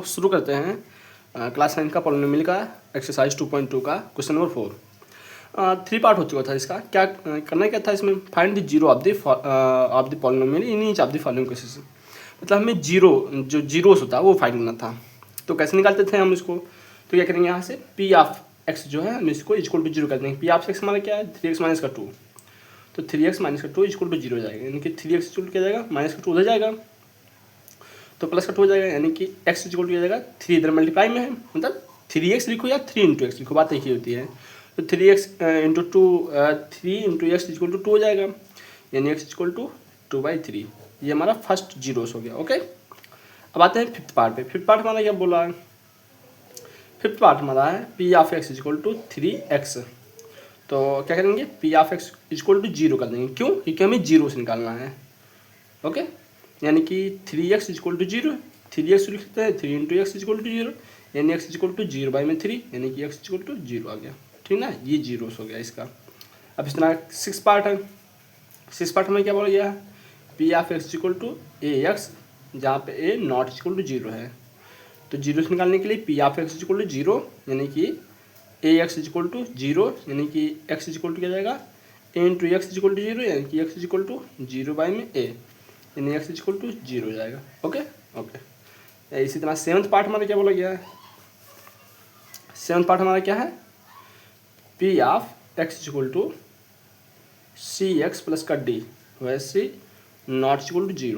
शुरू करते हैं क्लास 9 का पॉलिनोमियल का एक्सरसाइज 2.2 का क्वेश्चन नंबर 4। 3 पार्ट हो चुका था इसका। क्या करना क्या था इसमें, find the zero of the polynomial in each of the following cases. मतलब हमें जो जीरोस होता है वो फाइंड करना था। तो कैसे निकालते थे हम इसको, तो क्या करेंगे यहाँ से पी ऑफ एक्स जो है हम इसको इक्वल टू जीरो कर देंगे। पी ऑफ एक्स हमारा क्या है 3x माइनस का 2, तो 3x माइनस का 2 इक्वल टू जीरो हो जाएगा, यानी कि 3x इक्वल क्या जाएगा माइनस का 2 उधर जाएगा तो प्लस का 2 हो जाएगा, यानी कि x इक्वल टू जाएगा 3 इधर मल्टीप्लाई में है, मतलब 3x लिखो या 3 इंटू एक्स लिखो, बात एक ही होती है। तो 3x into 2 3 into x equal to 2 हो जाएगा, यानी x इक्वल टू 2/3। ये हमारा फर्स्ट जीरोस हो गया। ओके, अब आते हैं फिफ्थ पार्ट पे। फिफ्थ पार्ट हमारा क्या बोला है, फिफ्थ पार्ट हमारा है P of x equal to 3x। तो क्या करेंगे P of x equal to zero कर देंगे, क्यों, क्योंकि हमें जीरो से निकालना है। ओके, यानी कि 3x equal to zero, 3x लिखते हैं 3 into x equal to zero, यानी x इक्वल टू 0/3, यानी कि x इक्वल टू जीरो आ गया। ठीक ना, ये जीरोस हो गया इसका। अब इस तरह 6 पार्ट है। 6 पार्ट में क्या बोला गया है, P of x equal to ax, जहाँ पे a not equal to zero है। तो जीरो से निकालने के लिए P of x equal to zero, यानी कि ax इक्वल टू जीरो, यानी कि x इक्वल टू क्या जाएगा a into x equal to zero, यानी कि x इक्वल टू 0/a, यानी x इक्वल टू जीरो हो जाएगा। ओके ओके, इसी तरह सेवन्थ पार्ट हमारा क्या बोला गया है, सेवन्थ पार्ट हमारा क्या है P of x equal to C x plus का डी, वैसे नॉट इक्वल टू जीरो।